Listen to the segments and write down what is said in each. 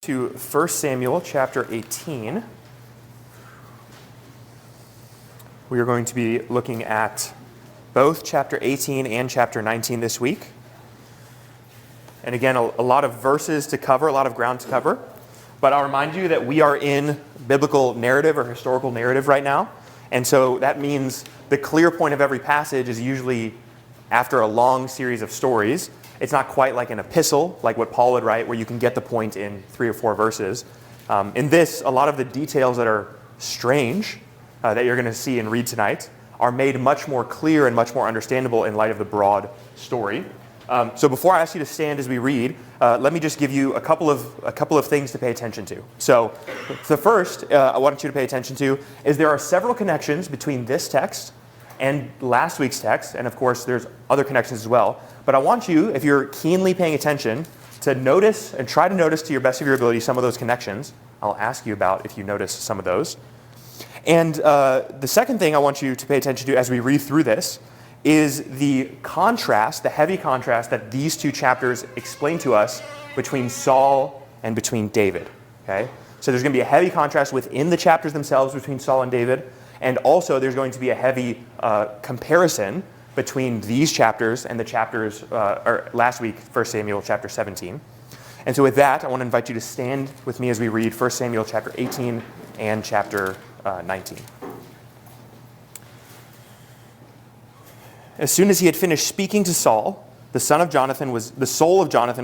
To 1 Samuel chapter 18. We are going to be looking at both chapter 18 and chapter 19 this week. And again, a lot of verses to cover, a lot of ground to cover. But I'll remind you that we are in biblical narrative or historical narrative right now. And so that means the clear point of every passage is usually after a long series of stories. It's not quite like an epistle, like what Paul would write, where you can get the point in 3 or 4 verses. In this, a lot of the details that are strange, that you're going to see and read tonight, are made much more clear and much more understandable in light of the broad story. So before I ask you to stand as we read, let me just give you a couple of things to pay attention to. So the first I want you to pay attention to is there are several connections between this text and last week's text, and of course there's other connections as well. But I want you, if you're keenly paying attention, to notice and try to notice to your best of your ability some of those connections. I'll ask you about if you notice some of those. And the second thing I want you to pay attention to as we read through this is the contrast, the heavy contrast that these two chapters explain to us between Saul and between David. Okay? So there's going to be a heavy contrast within the chapters themselves between Saul and David. And also there's going to be a heavy comparison between these chapters and the chapters, or last week, 1 Samuel chapter 17. And so with that, I want to invite you to stand with me as we read 1 Samuel chapter 18 and chapter 19. As soon as he had finished speaking to Saul, the soul of Jonathan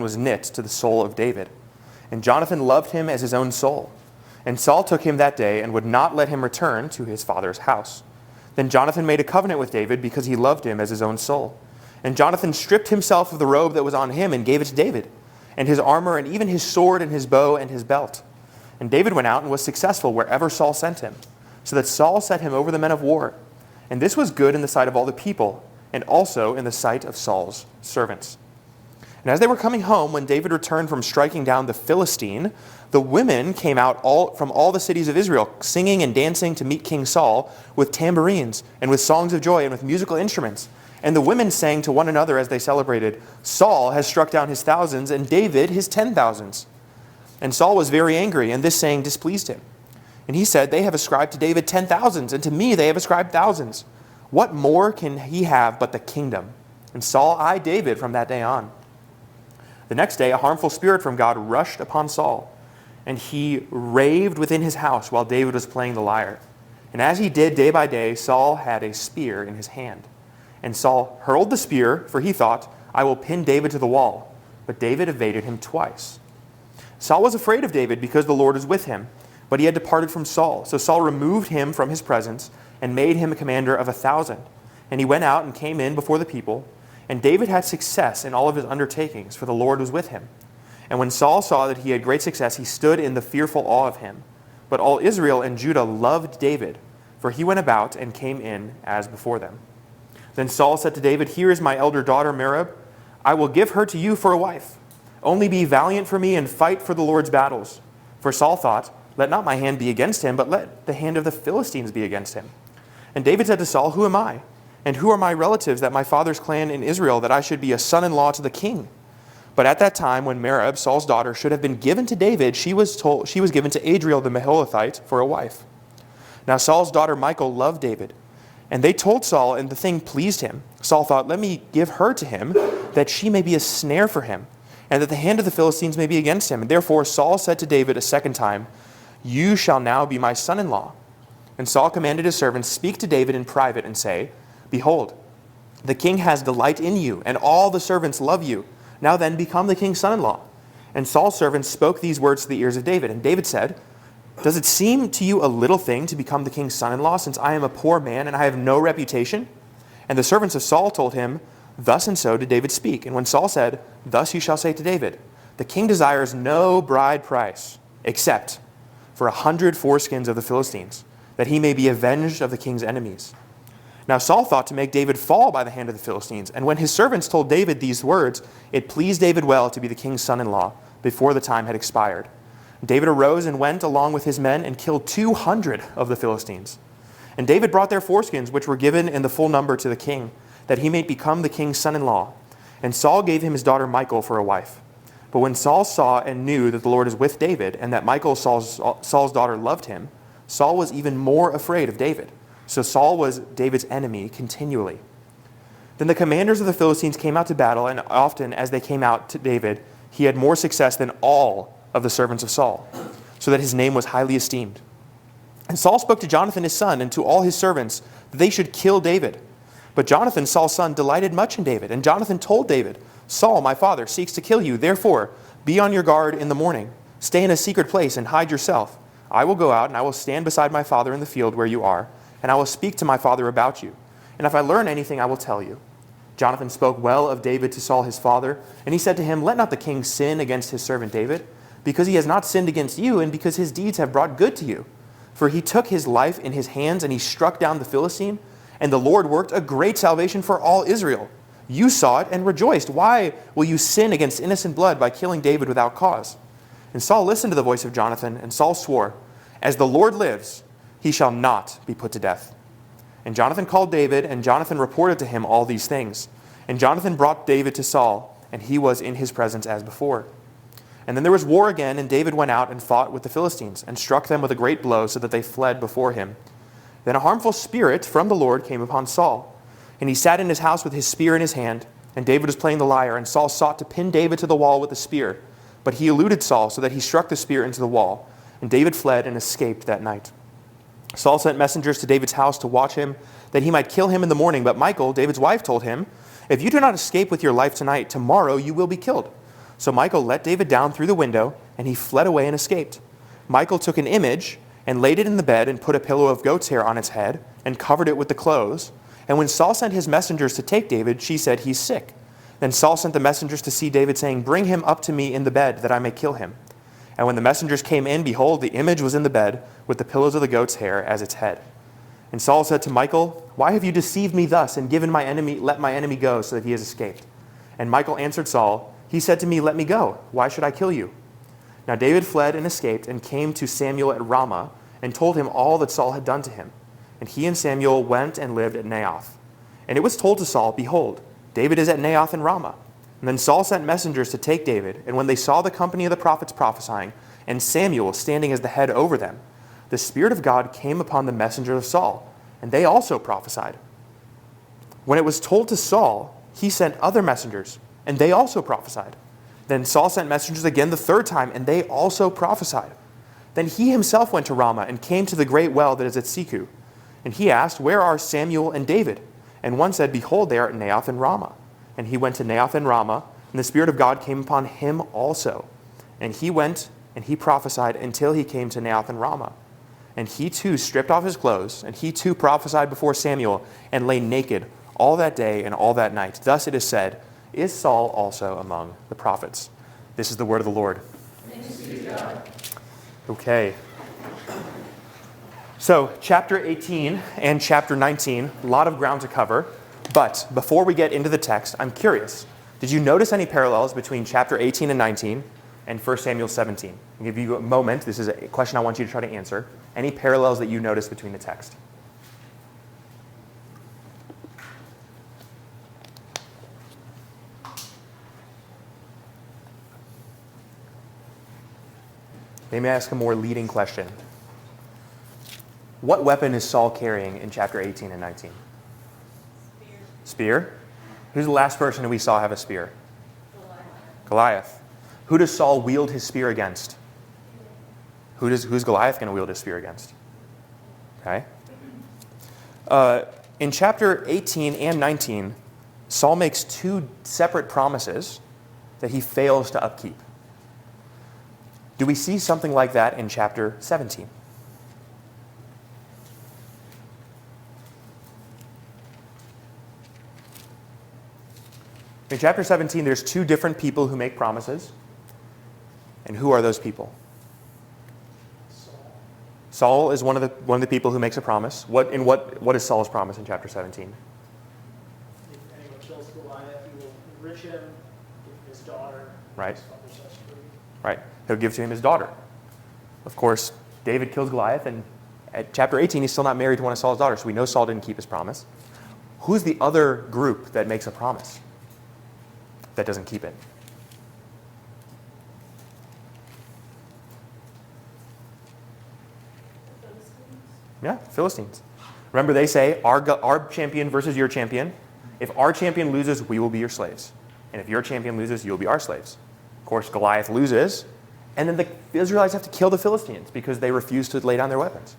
was knit to the soul of David. And Jonathan loved him as his own soul. And Saul took him that day and would not let him return to his father's house. Then Jonathan made a covenant with David because he loved him as his own soul. And Jonathan stripped himself of the robe that was on him and gave it to David, and his armor and even his sword and his bow and his belt. And David went out and was successful wherever Saul sent him, so that Saul set him over the men of war. And this was good in the sight of all the people, and also in the sight of Saul's servants. And as they were coming home, when David returned from striking down the Philistine, the women came out from all the cities of Israel, singing and dancing to meet King Saul with tambourines and with songs of joy and with musical instruments. And the women sang to one another as they celebrated, "Saul has struck down his thousands, and David his 10,000s." And Saul was very angry, and this saying displeased him. And he said, "They have ascribed to David 10,000s, and to me they have ascribed thousands. What more can he have but the kingdom?" And Saul eyed David from that day on. The next day, a harmful spirit from God rushed upon Saul, and he raved within his house while David was playing the lyre. And as he did day by day, Saul had a spear in his hand. And Saul hurled the spear, for he thought, "I will pin David to the wall." But David evaded him twice. Saul was afraid of David because the Lord was with him, but he had departed from Saul. So Saul removed him from his presence and made him a commander of 1,000. And he went out and came in before the people. And David had success in all of his undertakings, for the Lord was with him. And when Saul saw that he had great success, he stood in the fearful awe of him. But all Israel and Judah loved David, for he went about and came in as before them. Then Saul said to David, "Here is my elder daughter Merab. I will give her to you for a wife. Only be valiant for me and fight for the Lord's battles." For Saul thought, "Let not my hand be against him, but let the hand of the Philistines be against him." And David said to Saul, "Who am I? And who are my relatives that my father's clan in Israel, that I should be a son-in-law to the king?" But at that time, when Merab, Saul's daughter, should have been given to David, she was given to Adriel the Meholathite for a wife. Now Saul's daughter Michal loved David. And they told Saul, and the thing pleased him. Saul thought, "Let me give her to him, that she may be a snare for him, and that the hand of the Philistines may be against him." And therefore Saul said to David a second time, "You shall now be my son-in-law." And Saul commanded his servants, "Speak to David in private and say, 'Behold, the king has delight in you, and all the servants love you. Now then, become the king's son-in-law.' And Saul's servants spoke these words to the ears of David. And David said, "Does it seem to you a little thing to become the king's son-in-law, since I am a poor man and I have no reputation?" And the servants of Saul told him, "Thus and so did David speak." And when Saul said, "Thus you shall say to David, 'The king desires no bride price, except for 100 foreskins of the Philistines, that he may be avenged of the king's enemies.'" Now Saul thought to make David fall by the hand of the Philistines. And when his servants told David these words, it pleased David well to be the king's son-in-law before the time had expired. David arose and went along with his men and killed 200 of the Philistines. And David brought their foreskins, which were given in the full number to the king, that he might become the king's son-in-law. And Saul gave him his daughter Michal for a wife. But when Saul saw and knew that the Lord is with David, and that Michal, Saul's daughter, loved him, Saul was even more afraid of David. So Saul was David's enemy continually. Then the commanders of the Philistines came out to battle, and often as they came out to David, he had more success than all of the servants of Saul, so that his name was highly esteemed. And Saul spoke to Jonathan his son and to all his servants that they should kill David. But Jonathan, Saul's son, delighted much in David. And Jonathan told David, Saul, my father, seeks to kill you. Therefore, be on your guard in the morning. Stay in a secret place and hide yourself. I will go out and I will stand beside my father in the field where you are, and I will speak to my father about you. And if I learn anything, I will tell you. Jonathan spoke well of David to Saul his father, and he said to him, Let not the king sin against his servant David, because he has not sinned against you, and because his deeds have brought good to you. For he took his life in his hands, and he struck down the Philistine, and the Lord worked a great salvation for all Israel. You saw it and rejoiced. Why will you sin against innocent blood by killing David without cause? And Saul listened to the voice of Jonathan, and Saul swore, As the Lord lives, he shall not be put to death. And Jonathan called David, and Jonathan reported to him all these things. And Jonathan brought David to Saul, and he was in his presence as before. And then there was war again, and David went out and fought with the Philistines, and struck them with a great blow, so that they fled before him. Then a harmful spirit from the Lord came upon Saul, and he sat in his house with his spear in his hand, and David was playing the lyre, and Saul sought to pin David to the wall with the spear, but he eluded Saul, so that he struck the spear into the wall, and David fled and escaped that night. Saul sent messengers to David's house to watch him, that he might kill him in the morning, but Michal, David's wife, told him, If you do not escape with your life tonight, tomorrow you will be killed. So Michal let David down through the window, and he fled away and escaped. Michal took an image and laid it in the bed and put a pillow of goat's hair on its head and covered it with the clothes. And when Saul sent his messengers to take David, she said, He's sick. Then Saul sent the messengers to see David, saying, Bring him up to me in the bed, that I may kill him. And when the messengers came in, behold, the image was in the bed, with the pillows of the goat's hair as its head. And Saul said to Michal, Why have you deceived me thus, and let my enemy go, so that he has escaped? And Michal answered Saul, He said to me, Let me go. Why should I kill you? Now David fled and escaped, and came to Samuel at Ramah, and told him all that Saul had done to him. And he and Samuel went and lived at Naioth. And it was told to Saul, Behold, David is at Naioth in Ramah. And then Saul sent messengers to take David, and when they saw the company of the prophets prophesying, and Samuel standing as the head over them, the Spirit of God came upon the messenger of Saul, and they also prophesied. When it was told to Saul, he sent other messengers, and they also prophesied. Then Saul sent messengers again the third time, and they also prophesied. Then he himself went to Ramah, and came to the great well that is at Seku. And he asked, Where are Samuel and David? And one said, Behold, they are at Naioth in Ramah. And he went to Naioth in Ramah, and the Spirit of God came upon him also. And he went, and he prophesied until he came to Naioth in Ramah. And he too stripped off his clothes, and he too prophesied before Samuel, and lay naked all that day and all that night. Thus it is said, Is Saul also among the prophets? This is the word of the Lord. Thanks be to God. Okay. So, chapter 18 and chapter 19, a lot of ground to cover. But before we get into the text, I'm curious. Did you notice any parallels between chapter 18 and 19 and 1 Samuel 17? I'll give you a moment. This is a question I want you to try to answer. Any parallels that you notice between the text? Let me ask a more leading question. What weapon is Saul carrying in chapter 18 and 19? Spear. Who's the last person we saw have a spear? Goliath. Who does Saul wield his spear against? Who's Goliath going to wield his spear against? Okay. In chapter 18 and 19, Saul makes two separate promises that he fails to upkeep. Do we see something like that in chapter 17? In chapter 17, there's two different people who make promises. And who are those people? Saul is one of the people who makes a promise. What is Saul's promise in chapter 17? If anyone kills Goliath, he will enrich him, give him his daughter. Right. His father's such. Right. He'll give to him his daughter. Of course, David kills Goliath, and at chapter 18, he's still not married to one of Saul's daughters, so we know Saul didn't keep his promise. Who's the other group that makes a promise that doesn't keep it? Yeah, Philistines. Remember, they say, our champion versus your champion. If our champion loses, we will be your slaves. And if your champion loses, you'll be our slaves. Of course, Goliath loses, and then the Israelites have to kill the Philistines because they refuse to lay down their weapons.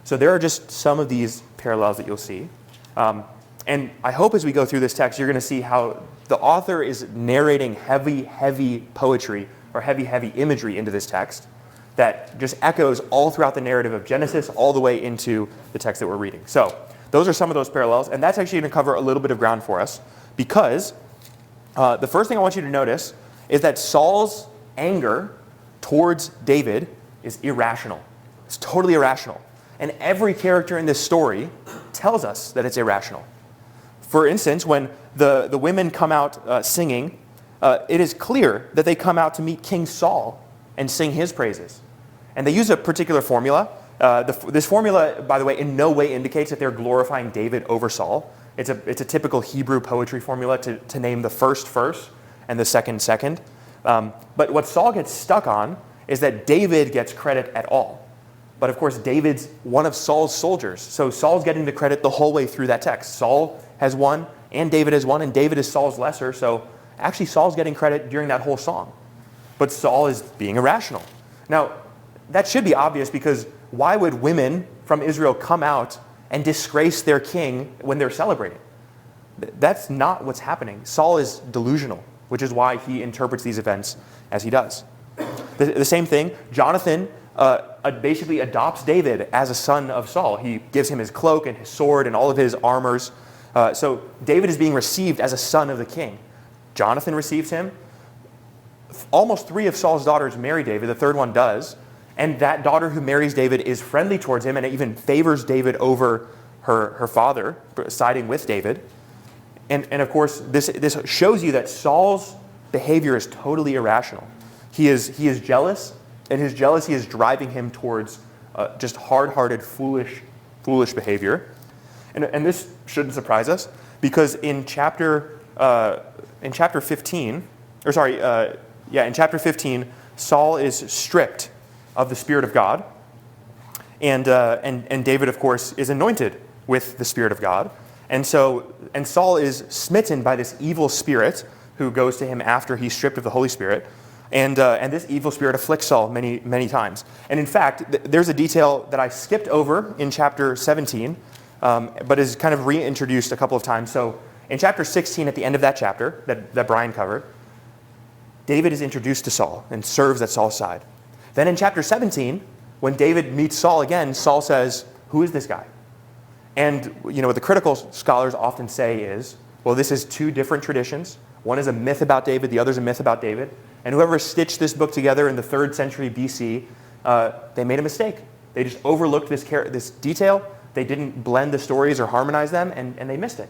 So there are just some of these parallels that you'll see. And I hope as we go through this text, you're going to see how the author is narrating heavy, heavy poetry or heavy, heavy imagery into this text that just echoes all throughout the narrative of Genesis all the way into the text that we're reading. So those are some of those parallels, and that's actually going to cover a little bit of ground for us because the first thing I want you to notice is that Saul's anger towards David is irrational. It's totally irrational. And every character in this story tells us that it's irrational. For instance, when the women come out singing, it is clear that they come out to meet King Saul and sing his praises. And they use a particular formula. This formula, by the way, in no way indicates that they're glorifying David over Saul. It's a typical Hebrew poetry formula to name the first and the second. But what Saul gets stuck on is that David gets credit at all. But of course, David's one of Saul's soldiers. So Saul's getting the credit the whole way through that text. Saul has won, and David has won, and David is Saul's lesser. So actually, Saul's getting credit during that whole song. But Saul is being irrational. Now, that should be obvious because why would women from Israel come out and disgrace their king when they're celebrating? That's not what's happening. Saul is delusional, which is why he interprets these events as he does. The same thing, Jonathan basically adopts David as a son of Saul. He gives him his cloak and his sword and all of his armors. So David is being received as a son of the king. Jonathan receives him. Almost 3 of Saul's daughters marry David. The third one does. And that daughter who marries David is friendly towards him and even favors David over her father, siding with David. And of course, this shows you that Saul's behavior is totally irrational. He is jealous, and his jealousy is driving him towards just hard-hearted, foolish behavior. And this shouldn't surprise us, because in chapter 15, in chapter 15, Saul is stripped of the Spirit of God, and David, of course, is anointed with the Spirit of God, and Saul is smitten by this evil spirit who goes to him after he's stripped of the Holy Spirit. And this evil spirit afflicts Saul many, many times. And in fact, there's a detail that I skipped over in chapter 17, but is kind of reintroduced a couple of times. So in chapter 16, at the end of that chapter that Brian covered, David is introduced to Saul and serves at Saul's side. Then in chapter 17, when David meets Saul again, Saul says, "Who is this guy?" And what the critical scholars often say is, well, this is 2 different traditions. One is a myth about David, the other is a myth about David. And whoever stitched this book together in the 3rd century BC, they made a mistake. They just overlooked this detail. They didn't blend the stories or harmonize them, and they missed it.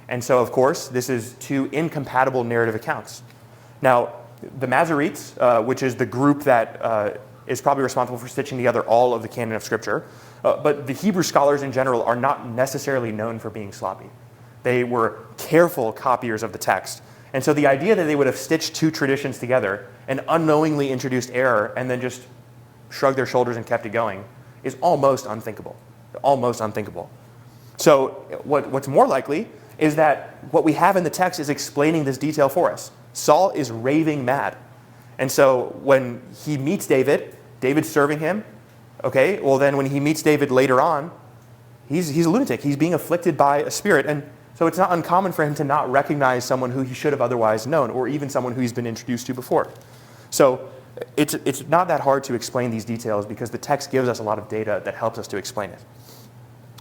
And so, of course, this is 2 incompatible narrative accounts. Now, the Masoretes, which is the group that is probably responsible for stitching together all of the canon of Scripture, but the Hebrew scholars in general are not necessarily known for being sloppy. They were careful copiers of the text. And so the idea that they would have stitched 2 traditions together and unknowingly introduced error and then just shrugged their shoulders and kept it going is almost unthinkable. Almost unthinkable. So what's more likely is that what we have in the text is explaining this detail for us. Saul is raving mad. And so when he meets David, David's serving him. Okay, well then when he meets David later on, he's a lunatic. He's being afflicted by a spirit. And so it's not uncommon for him to not recognize someone who he should have otherwise known, or even someone who he's been introduced to before. So it's not that hard to explain these details because the text gives us a lot of data that helps us to explain it.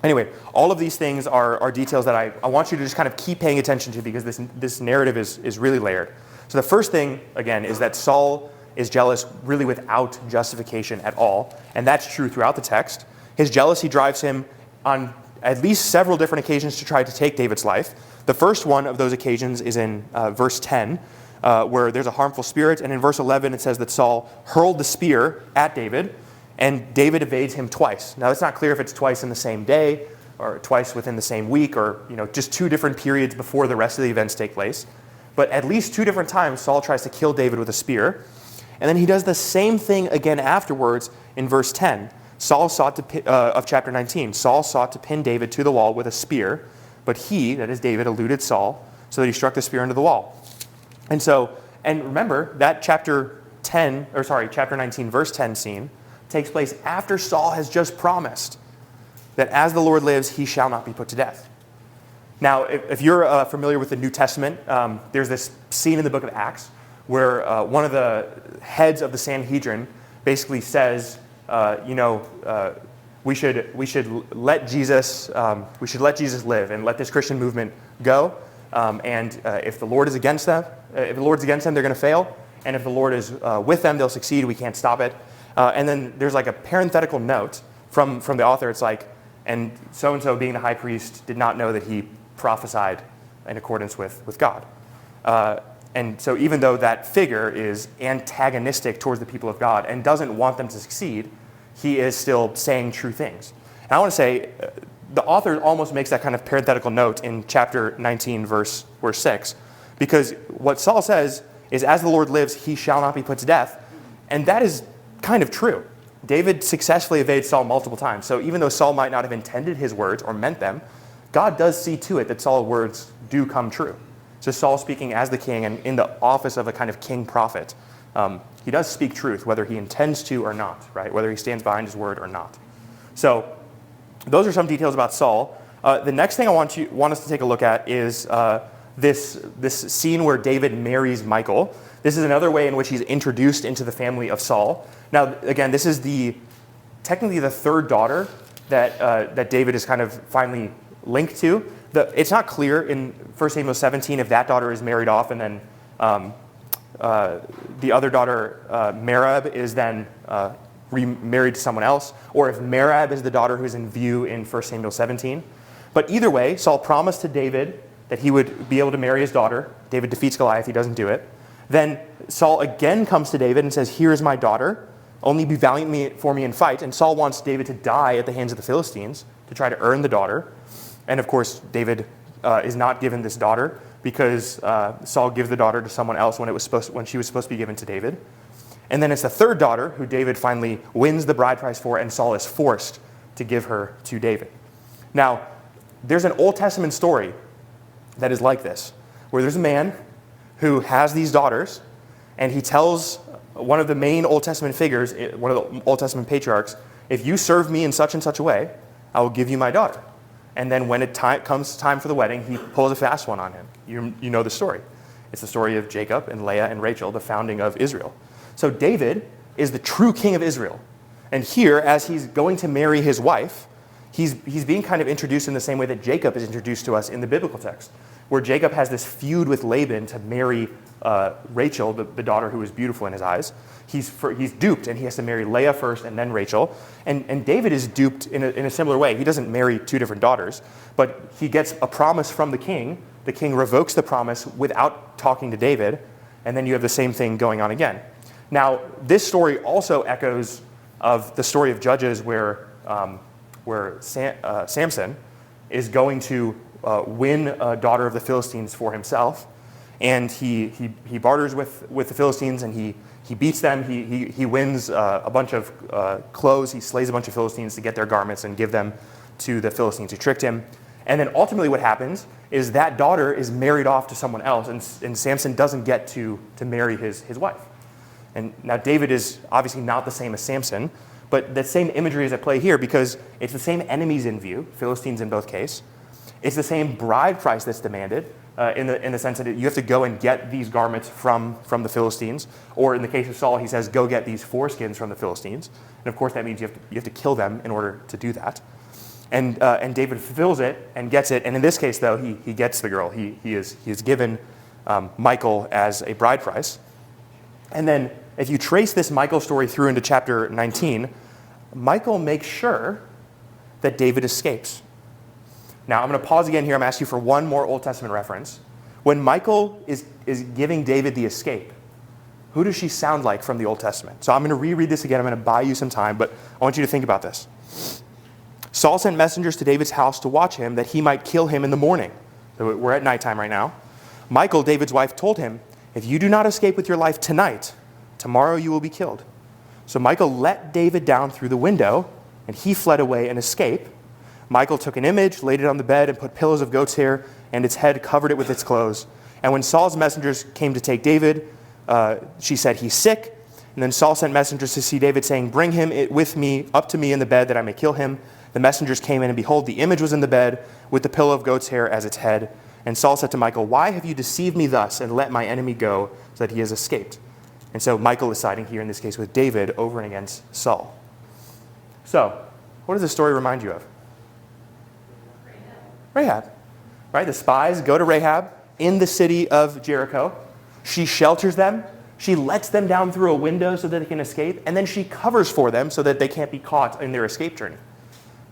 Anyway, all of these things are details that I want you to just kind of keep paying attention to because this narrative is really layered. So the first thing, again, is that Saul is jealous really without justification at all, and that's true throughout the text. His jealousy drives him on at least several different occasions to try to take David's life. The first one of those occasions is in verse 10, where there's a harmful spirit, and in verse 11 it says that Saul hurled the spear at David, and David evades him twice. Now it's not clear if it's twice in the same day, or twice within the same week, or just 2 different periods before the rest of the events take place. But at least 2 different times Saul tries to kill David with a spear, and then he does the same thing again afterwards in verse 10. of chapter 19, Saul sought to pin David to the wall with a spear, but he, that is David, eluded Saul so that he struck the spear into the wall. And remember, that chapter 19, verse 10 scene takes place after Saul has just promised that as the Lord lives, he shall not be put to death. Now, if you're familiar with the New Testament, there's this scene in the book of Acts where one of the heads of the Sanhedrin basically says, we should let Jesus live and let this Christian movement go. And if the Lord is against them, they're going to fail. And if the Lord is with them, they'll succeed. We can't stop it. And then there's like a parenthetical note from the author. It's like, and so-and-so being the high priest did not know that he prophesied in accordance with God. And so even though that figure is antagonistic towards the people of God and doesn't want them to succeed, he is still saying true things. And I want to say, the author almost makes that kind of parenthetical note in chapter 19, verse 6, because what Saul says is, as the Lord lives, he shall not be put to death. And that is kind of true. David successfully evades Saul multiple times. So even though Saul might not have intended his words or meant them, God does see to it that Saul's words do come true. So Saul, speaking as the king and in the office of a kind of king prophet, he does speak truth, whether he intends to or not, right? Whether he stands behind his word or not. So those are some details about Saul. The next thing I want us to take a look at is this scene where David marries Michal. This is another way in which he's introduced into the family of Saul. Now, again, this is technically the third daughter that David is kind of finally linked to. It's not clear in 1 Samuel 17 if that daughter is married off and then the other daughter, Merab, is then remarried to someone else, or if Merab is the daughter who is in view in 1 Samuel 17. But either way, Saul promised to David that he would be able to marry his daughter. David defeats Goliath. He doesn't do it. Then Saul again comes to David and says, "Here is my daughter. Only be valiant for me and fight." And Saul wants David to die at the hands of the Philistines to try to earn the daughter. And of course, David is not given this daughter because Saul gives the daughter to someone else when she was supposed to be given to David. And then it's the third daughter who David finally wins the bride price for, and Saul is forced to give her to David. Now, there's an Old Testament story that is like this, where there's a man who has these daughters, and he tells one of the main Old Testament figures, one of the Old Testament patriarchs, "If you serve me in such and such a way, I will give you my daughter." And then when it comes time for the wedding, he pulls a fast one on him. You know the story. It's the story of Jacob and Leah and Rachel, the founding of Israel. So David is the true king of Israel. And here, as he's going to marry his wife, he's being kind of introduced in the same way that Jacob is introduced to us in the biblical text, where Jacob has this feud with Laban to marry Rachel, the daughter who is beautiful in his eyes. He's duped, and he has to marry Leah first and then Rachel. And David is duped in a similar way. He doesn't marry two different daughters, but he gets a promise from the king. The king revokes the promise without talking to David, and then you have the same thing going on again. Now, this story also echoes of the story of Judges where Samson is going to win a daughter of the Philistines for himself. And he barters with the Philistines, and he beats them. He wins a bunch of clothes. He slays a bunch of Philistines to get their garments and give them to the Philistines who tricked him. And then ultimately what happens is that daughter is married off to someone else, and Samson doesn't get to marry his wife. And now David is obviously not the same as Samson, but the same imagery is at play here because it's the same enemies in view, Philistines in both cases. It's the same bride price that's demanded in the sense that you have to go and get these garments from the Philistines. Or in the case of Saul, he says, "Go get these foreskins from the Philistines." And of course that means you have to kill them in order to do that. And David fulfills it and gets it. And in this case, though, he gets the girl. He is given Michal as a bride price. And then if you trace this Michal story through into chapter 19, Michal makes sure that David escapes. Now, I'm going to pause again here. I'm asking you for one more Old Testament reference. When Michal is giving David the escape, who does she sound like from the Old Testament? So I'm going to reread this again. I'm going to buy you some time, but I want you to think about this. Saul sent messengers to David's house to watch him, that he might kill him in the morning. So we're at nighttime right now. Michal, David's wife, told him, "If you do not escape with your life tonight, tomorrow you will be killed." So Michal let David down through the window and he fled away and escaped. Michal took an image, laid it on the bed, and put pillows of goat's hair, and its head covered it with its clothes. And when Saul's messengers came to take David, she said, he's sick. And then Saul sent messengers to see David, saying, bring him with me up to me in the bed, that I may kill him. The messengers came in, and behold, the image was in the bed, with the pillow of goat's hair as its head. And Saul said to Michal, why have you deceived me thus, and let my enemy go, so that he has escaped? And so Michal is siding here, in this case, with David over and against Saul. So, what does this story remind you of? Rahab. Right? The spies go to Rahab in the city of Jericho. She shelters them. She lets them down through a window so that they can escape. And then she covers for them so that they can't be caught in their escape journey.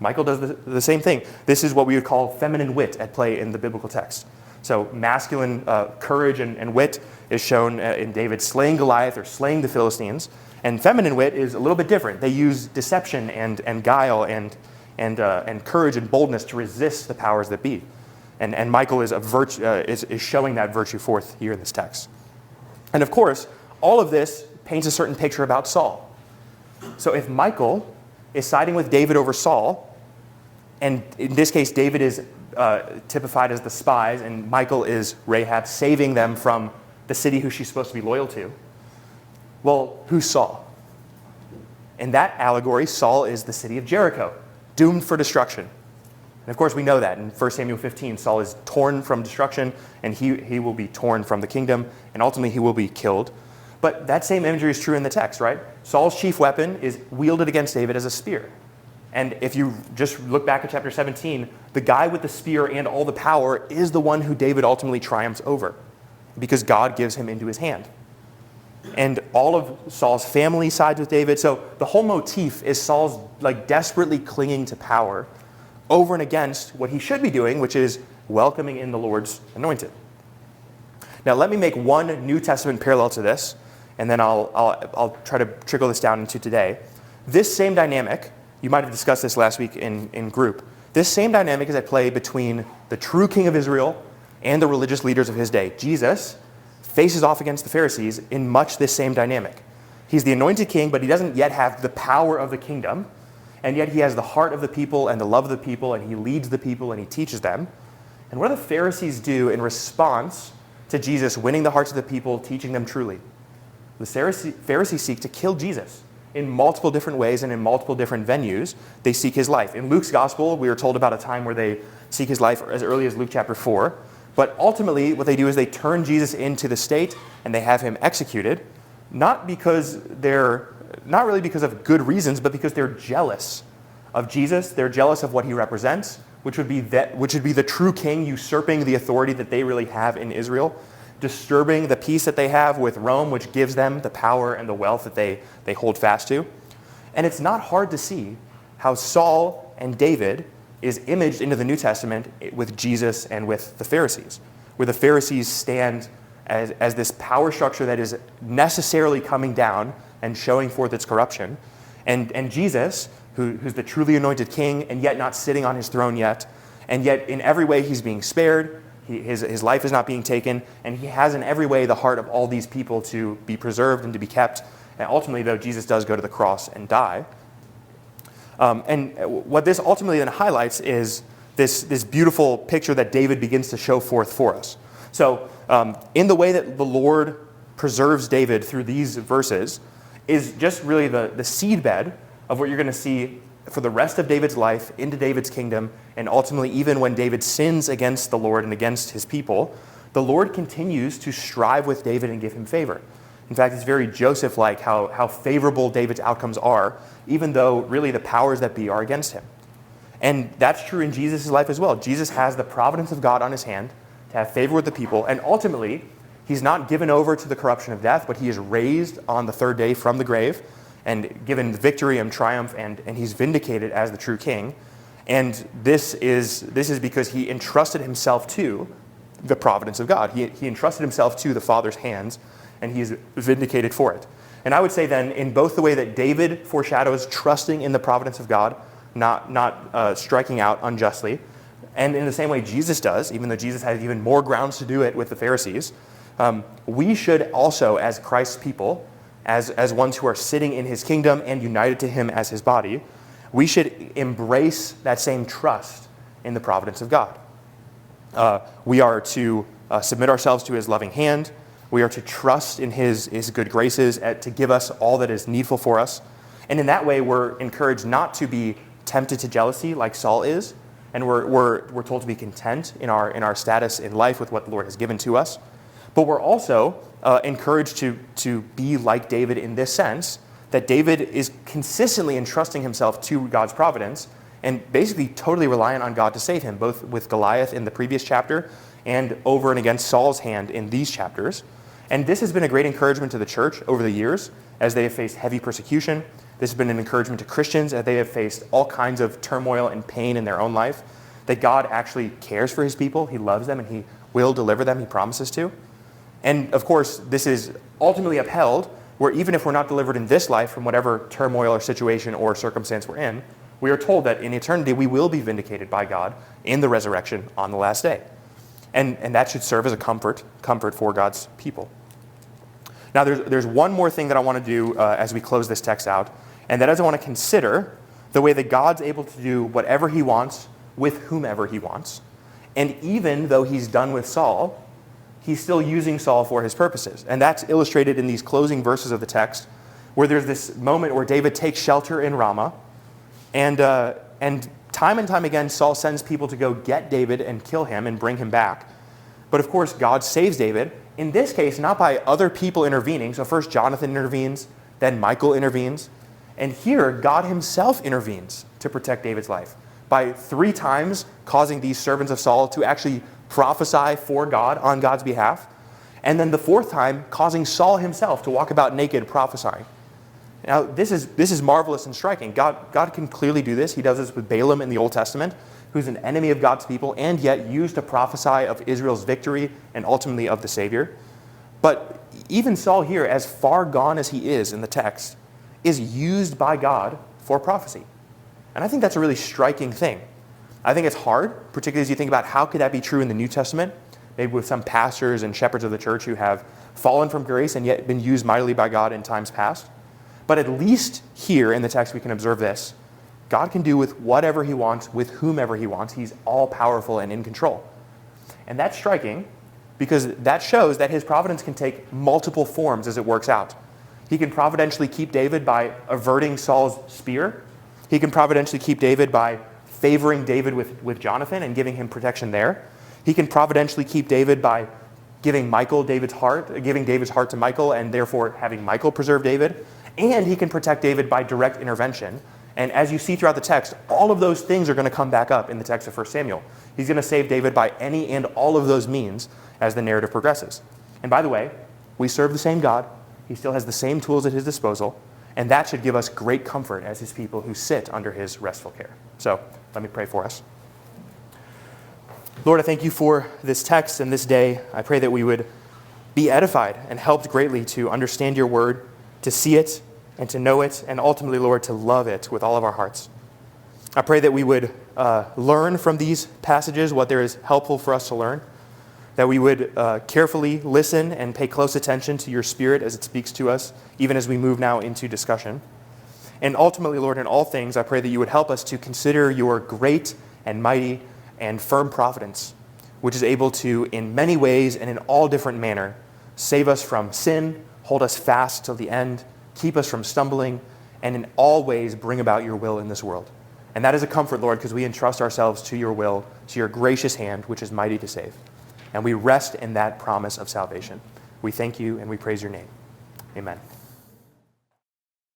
Michal does the same thing. This is what we would call feminine wit at play in the biblical text. So masculine courage and wit is shown in David slaying Goliath or slaying the Philistines. And feminine wit is a little bit different. They use deception and guile and courage and boldness to resist the powers that be. And Michal is showing that virtue forth here in this text. And of course, all of this paints a certain picture about Saul. So if Michal is siding with David over Saul, and in this case David is typified as the spies, and Michal is Rahab saving them from the city who she's supposed to be loyal to, well, who's Saul? In that allegory, Saul is the city of Jericho, doomed for destruction. And of course, we know that. In 1 Samuel 15, Saul is torn from destruction, and he will be torn from the kingdom, and ultimately he will be killed. But that same imagery is true in the text, right? Saul's chief weapon is wielded against David as a spear. And if you just look back at chapter 17, the guy with the spear and all the power is the one who David ultimately triumphs over, because God gives him into his hand. And all of Saul's family sides with David. So the whole motif is Saul's desperately clinging to power over and against what he should be doing, which is welcoming in the Lord's anointed. Now let me make one New Testament parallel to this, and then I'll try to trickle this down into today. This same dynamic, you might have discussed this last week in group, this same dynamic is at play between the true king of Israel and the religious leaders of his day. Jesus faces off against the Pharisees in much this same dynamic. He's the anointed king, but he doesn't yet have the power of the kingdom, and yet he has the heart of the people and the love of the people, and he leads the people and he teaches them. And what do the Pharisees do in response to Jesus winning the hearts of the people, teaching them truly? The Pharisees seek to kill Jesus in multiple different ways and in multiple different venues. They seek his life. In Luke's gospel, we are told about a time where they seek his life as early as Luke chapter 4. But ultimately, what they do is they turn Jesus into the state and they have him executed, not really because of good reasons, but because they're jealous of Jesus. They're jealous of what he represents, which would be the true king usurping the authority that they really have in Israel, disturbing the peace that they have with Rome, which gives them the power and the wealth that they hold fast to. And it's not hard to see how Saul and David is imaged into the New Testament with Jesus and with the Pharisees, where the Pharisees stand as this power structure that is necessarily coming down and showing forth its corruption. And Jesus, who's the truly anointed king, and yet not sitting on his throne yet, and yet in every way he's being spared, his life is not being taken, and he has in every way the heart of all these people to be preserved and to be kept. And ultimately, though, Jesus does go to the cross and die. And what this ultimately then highlights is this beautiful picture that David begins to show forth for us. So in the way that the Lord preserves David through these verses is just really the seedbed of what you're going to see for the rest of David's life into David's kingdom, and ultimately even when David sins against the Lord and against his people, the Lord continues to strive with David and give him favor. In fact, it's very Joseph-like how favorable David's outcomes are, even though really the powers that be are against him. And that's true in Jesus' life as well. Jesus has the providence of God on his hand to have favor with the people, and ultimately, he's not given over to the corruption of death, but he is raised on the third day from the grave and given victory and triumph, and he's vindicated as the true king. And this is because he entrusted himself to the providence of God. He entrusted himself to the Father's hands, and he's vindicated for it. And I would say then, in both the way that David foreshadows trusting in the providence of God, not striking out unjustly, and in the same way Jesus does, even though Jesus has even more grounds to do it with the Pharisees, we should also, as Christ's people, as ones who are sitting in his kingdom and united to him as his body, we should embrace that same trust in the providence of God. We are to submit ourselves to his loving hand. We are to trust in his good graces to give us all that is needful for us. And in that way, we're encouraged not to be tempted to jealousy like Saul is. And we're told to be content in our status in life with what the Lord has given to us. But we're also encouraged to be like David in this sense, that David is consistently entrusting himself to God's providence and basically totally reliant on God to save him, both with Goliath in the previous chapter and over and against Saul's hand in these chapters. And this has been a great encouragement to the church over the years as they have faced heavy persecution. This has been an encouragement to Christians as they have faced all kinds of turmoil and pain in their own life, that God actually cares for his people, he loves them, and he will deliver them, he promises to. And of course, this is ultimately upheld where even if we're not delivered in this life from whatever turmoil or situation or circumstance we're in, we are told that in eternity we will be vindicated by God in the resurrection on the last day. And that should serve as a comfort for God's people. Now there's one more thing that I want to do as we close this text out, and that is I want to consider the way that God's able to do whatever he wants with whomever he wants. And even though he's done with Saul, he's still using Saul for his purposes. And that's illustrated in these closing verses of the text, where there's this moment where David takes shelter in Ramah, and time and time again, Saul sends people to go get David and kill him and bring him back. But of course, God saves David, in this case, not by other people intervening. So first Jonathan intervenes, then Michal intervenes. And here, God himself intervenes to protect David's life by 3 times causing these servants of Saul to actually prophesy for God on God's behalf. And then the 4th time, causing Saul himself to walk about naked prophesying. Now, this is marvelous and striking. God can clearly do this. He does this with Balaam in the Old Testament, who's an enemy of God's people, and yet used to prophesy of Israel's victory and ultimately of the Savior. But even Saul here, as far gone as he is in the text, is used by God for prophecy. And I think that's a really striking thing. I think it's hard, particularly as you think about how could that be true in the New Testament, maybe with some pastors and shepherds of the church who have fallen from grace and yet been used mightily by God in times past. But at least here in the text we can observe this. God can do with whatever he wants, with whomever he wants. He's all-powerful and in control. And that's striking because that shows that his providence can take multiple forms as it works out. He can providentially keep David by averting Saul's spear. He can providentially keep David by favoring David with Jonathan and giving him protection there. He can providentially keep David by giving David's heart to Michal, and therefore having Michal preserve David. And he can protect David by direct intervention. And as you see throughout the text, all of those things are going to come back up in the text of 1 Samuel. He's going to save David by any and all of those means as the narrative progresses. And by the way, we serve the same God. He still has the same tools at his disposal. And that should give us great comfort as his people who sit under his restful care. So let me pray for us. Lord, I thank you for this text and this day. I pray that we would be edified and helped greatly to understand your word, to see it and to know it, and ultimately, Lord, to love it with all of our hearts. I pray that we would learn from these passages what there is helpful for us to learn, that we would carefully listen and pay close attention to your Spirit as it speaks to us, even as we move now into discussion. And ultimately, Lord, in all things, I pray that you would help us to consider your great and mighty and firm providence, which is able to, in many ways and in all different manner, save us from sin, hold us fast till the end, keep us from stumbling, and in all ways bring about your will in this world. And that is a comfort, Lord, because we entrust ourselves to your will, to your gracious hand, which is mighty to save. And we rest in that promise of salvation. We thank you and we praise your name. Amen.